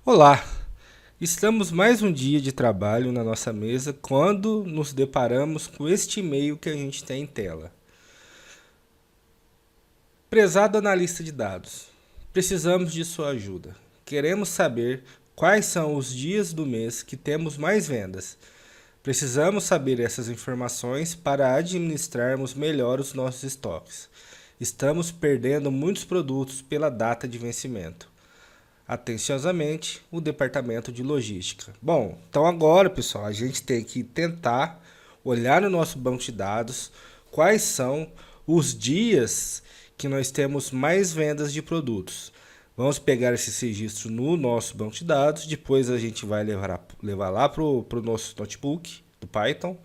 Olá, estamos mais um dia de trabalho na nossa mesa quando nos deparamos com este e-mail que a gente tem em tela. Prezado analista de dados, precisamos de sua ajuda. Queremos saber quais são os dias do mês que temos mais vendas. Precisamos saber essas informações para administrarmos melhor os nossos estoques. Estamos perdendo muitos produtos pela data de vencimento. Atenciosamente, o departamento de logística. Bom, então agora, pessoal, a gente tem que tentar olhar no nosso banco de dados quais são os dias que nós temos mais vendas de produtos. Vamos pegar esse registro no nosso banco de dados, depois a gente vai levar lá para o nosso notebook do Python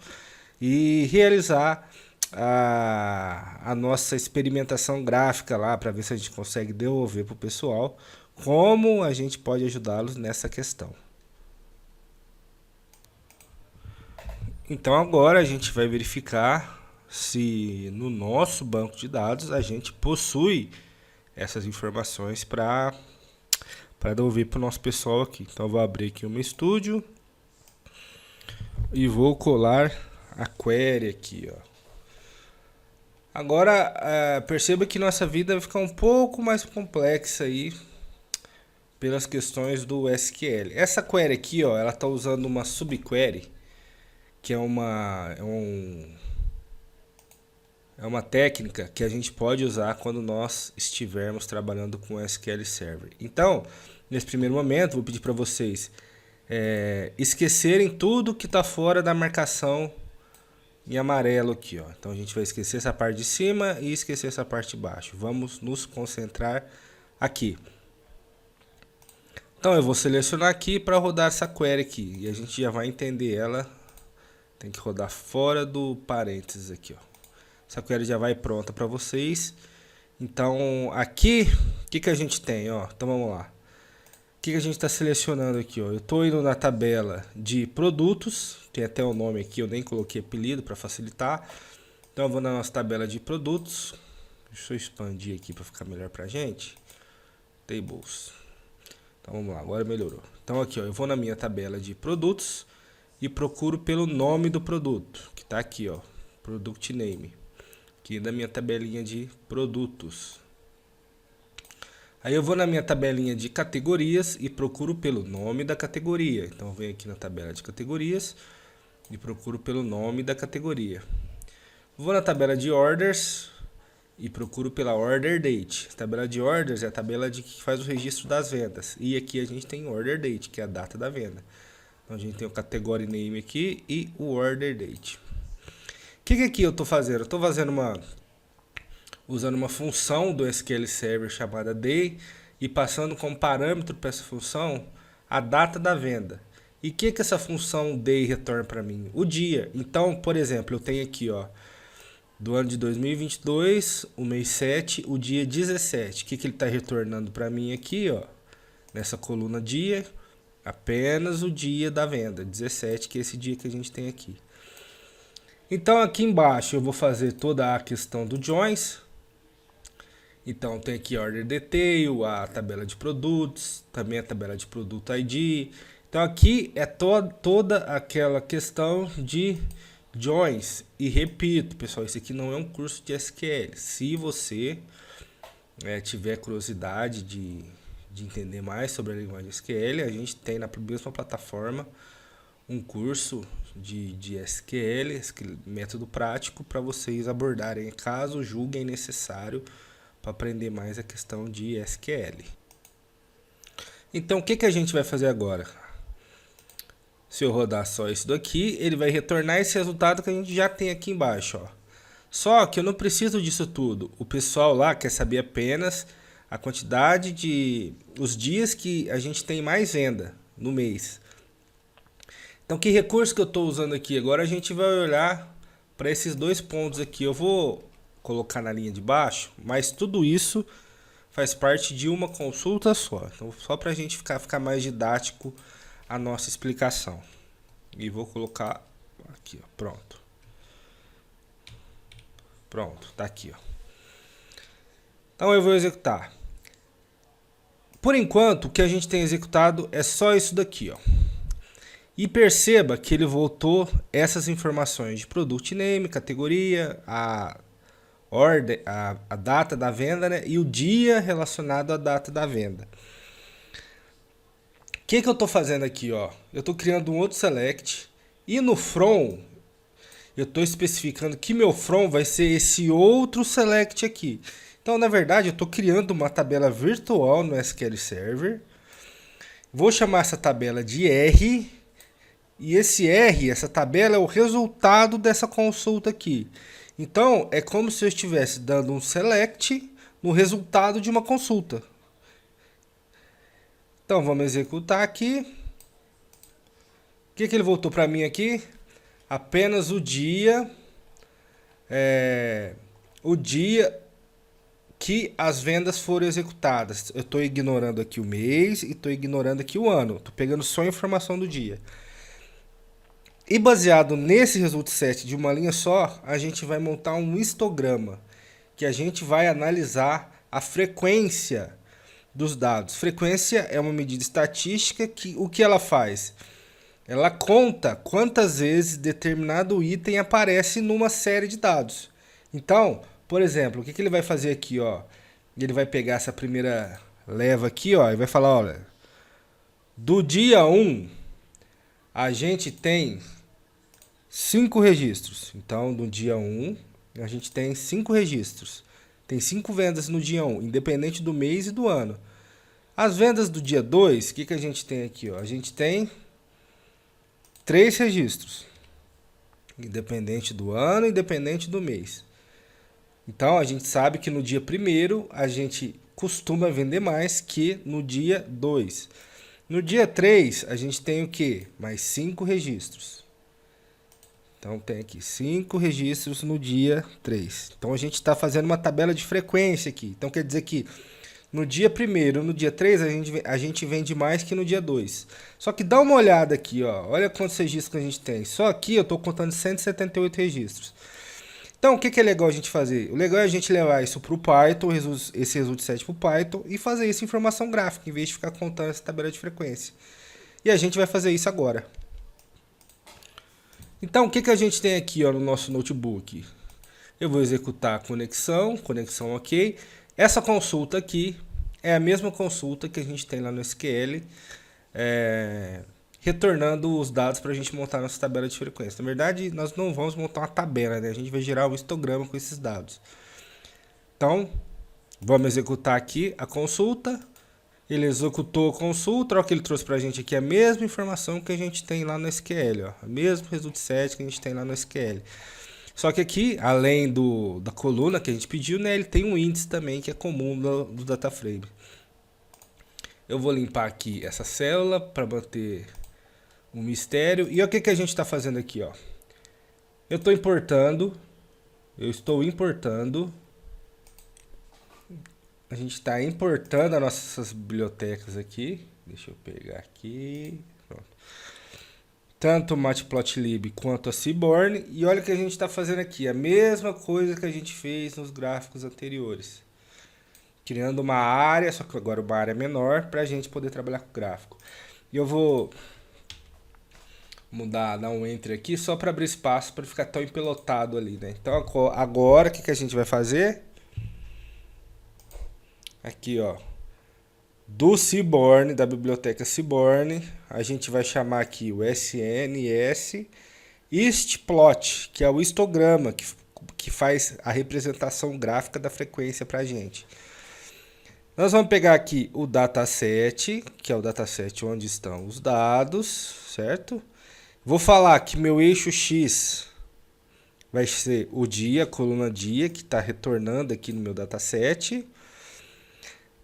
e realizar a nossa experimentação gráfica lá para ver se a gente consegue devolver para o pessoal como a gente pode ajudá-los nessa questão. Então agora a gente vai verificar se no nosso banco de dados a gente possui essas informações para devolver para o nosso pessoal aqui. Então eu vou abrir aqui o meu estúdio e vou colar a query aqui, ó. Agora perceba que nossa vida vai ficar um pouco mais complexa aí pelas questões do SQL. Essa query aqui, ó, ela está usando uma subquery, que é uma técnica que a gente pode usar quando nós estivermos trabalhando com SQL Server. Então, nesse primeiro momento, vou pedir para vocês esquecerem tudo que está fora da marcação em amarelo aqui, ó. Então a gente vai esquecer essa parte de cima e esquecer essa parte de baixo. Vamos nos concentrar aqui. Então eu vou selecionar aqui para rodar essa query aqui e a gente já vai entender ela. Tem que rodar fora do parênteses aqui, ó. Essa query já vai pronta para vocês. Então aqui, o que a gente tem, ó? Então vamos lá. O que a gente está selecionando aqui, ó? Eu estou indo na tabela de produtos, tem até o nome aqui, eu nem coloquei apelido para facilitar. Então eu vou na nossa tabela de produtos. Deixa eu expandir aqui para ficar melhor para a gente. Tables. Então vamos lá, agora melhorou. Então aqui, ó, eu vou na minha tabela de produtos e procuro pelo nome do produto, que está aqui, ó, Product Name, aqui da minha tabelinha de produtos. Aí eu vou na minha tabelinha de categorias e procuro pelo nome da categoria. Então eu venho aqui na tabela de categorias e procuro pelo nome da categoria. Vou na tabela de orders e procuro pela order date. A tabela de orders é a tabela de que faz o registro das vendas. E aqui a gente tem order date, que é a data da venda. Então a gente tem o category name aqui e o order date. O que aqui eu estou fazendo? Eu estou fazendo usando uma função do SQL Server chamada day e passando como parâmetro para essa função a data da venda. E o que essa função day retorna para mim? O dia. Então, por exemplo, eu tenho aqui, ó, do ano de 2022, o mês 7, o dia 17. O que ele está retornando para mim aqui, ó, nessa coluna dia? Apenas o dia da venda, 17, que é esse dia que a gente tem aqui. Então aqui embaixo eu vou fazer toda a questão do joins. Então tem aqui order detail, a tabela de produtos, também a tabela de produto ID. Então aqui é toda aquela questão de joins. E repito, pessoal, isso aqui não é um curso de SQL. Se você tiver curiosidade de entender mais sobre a linguagem SQL, a gente tem na mesma plataforma um curso de SQL, método prático, para vocês abordarem caso julguem necessário para aprender mais a questão de SQL. Então o que a gente vai fazer agora? Se eu rodar só isso daqui, ele vai retornar esse resultado que a gente já tem aqui embaixo, ó. Só que eu não preciso disso tudo. O pessoal lá quer saber apenas a quantidade de os dias que a gente tem mais venda no mês. Então que recurso que eu estou usando aqui? Agora a gente vai olhar para esses dois pontos aqui. Eu vou colocar na linha de baixo, mas tudo isso faz parte de uma consulta só. Então só para a gente ficar mais didático a nossa explicação. E vou colocar aqui, ó, pronto. Pronto, tá aqui, ó. Então eu vou executar. Por enquanto, o que a gente tem executado é só isso daqui, ó. E perceba que ele voltou essas informações de product name, categoria, a ordem, a data da venda, né? E o dia relacionado à data da venda. O que eu estou fazendo aqui, ó? Eu estou criando um outro select e no from eu estou especificando que meu from vai ser esse outro select aqui. Então, na verdade, eu estou criando uma tabela virtual no SQL Server. Vou chamar essa tabela de R. E esse R, essa tabela, é o resultado dessa consulta aqui. Então, é como se eu estivesse dando um select no resultado de uma consulta. Então, vamos executar aqui. O que ele voltou para mim aqui? Apenas o dia que as vendas foram executadas. Eu estou ignorando aqui o mês e estou ignorando aqui o ano. Estou pegando só a informação do dia. E baseado nesse result set de uma linha só, a gente vai montar um histograma, que a gente vai analisar a frequência dos dados. Frequência é uma medida estatística que o que ela faz? Ela conta quantas vezes determinado item aparece numa série de dados. Então, por exemplo, o que ele vai fazer aqui, ó? Ele vai pegar essa primeira leva aqui, ó, e vai falar, olha, do dia 1 a gente tem 5 registros. Então, no dia 1, a gente tem 5 registros. Tem 5 vendas no dia 1, independente do mês e do ano. As vendas do dia 2, o que a gente tem aqui, ó? A gente tem 3 registros. Independente do ano, independente do mês. Então, a gente sabe que no dia 1º, a gente costuma vender mais que no dia 2. No dia 3, a gente tem o quê? Mais 5 registros. Então, tem aqui 5 registros no dia 3. Então, a gente está fazendo uma tabela de frequência aqui. Então, quer dizer que no dia 1º, no dia 3, a gente vende mais que no dia 2. Só que dá uma olhada aqui, ó. Olha quantos registros que a gente tem. Só aqui eu estou contando 178 registros. Então, o que é legal a gente fazer? O legal é a gente levar isso para o Python, esse result set para o Python, e fazer isso em informação gráfica, em vez de ficar contando essa tabela de frequência. E a gente vai fazer isso agora. Então, o que a gente tem aqui, ó, no nosso notebook? Eu vou executar a conexão ok. Essa consulta aqui é a mesma consulta que a gente tem lá no SQL, retornando os dados para a gente montar nossa tabela de frequência. Na verdade, nós não vamos montar uma tabela, né? A gente vai gerar um histograma com esses dados. Então, vamos executar aqui a consulta. Ele executou a consulta, olha o que ele trouxe para a gente aqui, a mesma informação que a gente tem lá no SQL, ó, o mesmo result set que a gente tem lá no SQL. Só que aqui, além da coluna que a gente pediu, né, ele tem um índice também que é comum do DataFrame. Eu vou limpar aqui essa célula para manter um mistério. E olha o que a gente está fazendo aqui, ó. Eu estou importando. A gente está importando as nossas bibliotecas aqui. Deixa eu pegar aqui. Pronto. Tanto o Matplotlib quanto a Seaborn. E olha o que a gente está fazendo aqui. A mesma coisa que a gente fez nos gráficos anteriores. Criando uma área, só que agora uma área menor, para a gente poder trabalhar com o gráfico. E eu vou dar um enter aqui, só para abrir espaço, para ficar tão empelotado ali, né? Então agora o que a gente vai fazer? Aqui, ó. Do Seaborn, da biblioteca Seaborn, a gente vai chamar aqui o SNS histplot, que é o histograma, que faz a representação gráfica da frequência para a gente. Nós vamos pegar aqui o dataset, que é o dataset onde estão os dados, certo? Vou falar que meu eixo X vai ser o dia, a coluna dia, que está retornando aqui no meu dataset.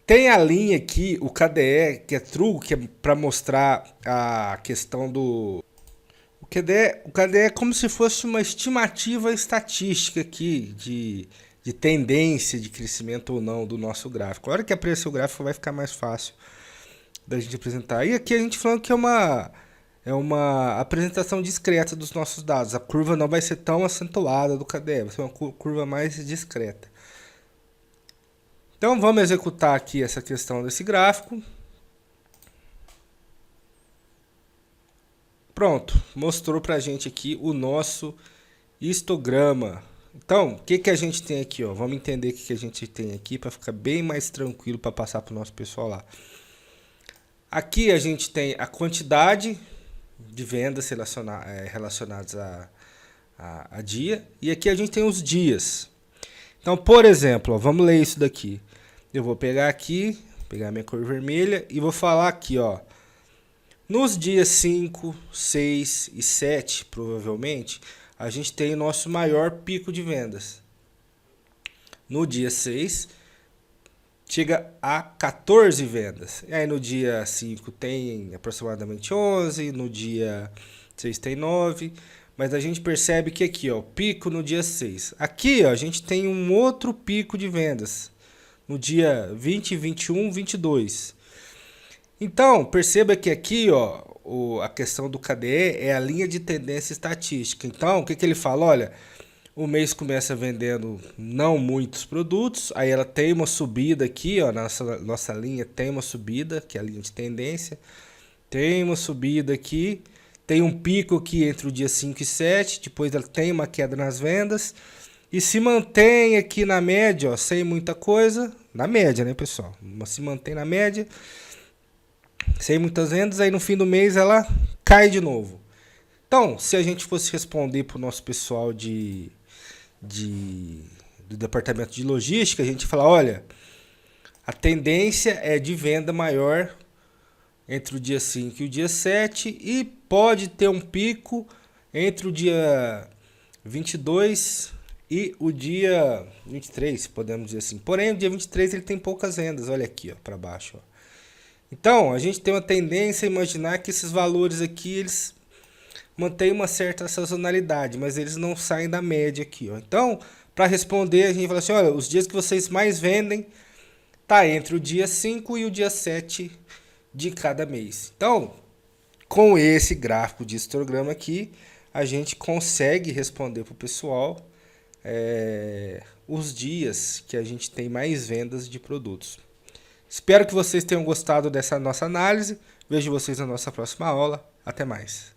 Tem a linha aqui, o KDE, que é true, que é para mostrar a questão do... O KDE é como se fosse uma estimativa estatística aqui de tendência de crescimento ou não do nosso gráfico. A hora que aparecer o gráfico vai ficar mais fácil da gente apresentar. E aqui a gente falando que é uma apresentação discreta dos nossos dados. A curva não vai ser tão acentuada do KDE, vai ser uma curva mais discreta. Então vamos executar aqui essa questão desse gráfico. Pronto, mostrou pra gente aqui o nosso histograma. Então, o que a gente tem aqui, ó? Vamos entender o que a gente tem aqui para ficar bem mais tranquilo para passar para o nosso pessoal lá. Aqui a gente tem a quantidade de vendas relacionadas a dia, e aqui a gente tem os dias. Então, por exemplo, ó, vamos ler isso daqui. Eu vou pegar aqui, pegar minha cor vermelha e vou falar aqui, ó. Nos dias 5, 6 e 7, provavelmente, a gente tem o nosso maior pico de vendas. No dia 6, chega a 14 vendas. E aí no dia 5 tem aproximadamente 11, no dia 6 tem 9. Mas a gente percebe que aqui, ó, pico no dia 6. Aqui, ó, a gente tem um outro pico de vendas. No dia 20, 21, 22. Então, perceba que aqui, ó, a questão do KDE é a linha de tendência estatística. Então, o que ele fala? Olha, o mês começa vendendo não muitos produtos, aí ela tem uma subida aqui, ó, nossa linha tem uma subida, que é a linha de tendência. Tem uma subida aqui, tem um pico aqui entre o dia 5 e 7, depois ela tem uma queda nas vendas. E se mantém aqui na média, ó, sem muita coisa, na média, né, pessoal? Se mantém na média, sem muitas vendas, aí no fim do mês ela cai de novo. Então, se a gente fosse responder para o nosso pessoal do departamento de logística, a gente ia falar, olha, a tendência é de venda maior entre o dia 5 e o dia 7 e pode ter um pico entre o dia 22 e o dia 23, podemos dizer assim. Porém, o dia 23 ele tem poucas vendas, olha aqui, ó, para baixo, ó. Então, a gente tem uma tendência a imaginar que esses valores aqui, eles mantêm uma certa sazonalidade, mas eles não saem da média aqui, ó. Então, para responder, a gente fala assim, olha, os dias que vocês mais vendem tá entre o dia 5 e o dia 7 de cada mês. Então, com esse gráfico de histograma aqui, a gente consegue responder para o pessoal os dias que a gente tem mais vendas de produtos. Espero que vocês tenham gostado dessa nossa análise. Vejo vocês na nossa próxima aula. Até mais.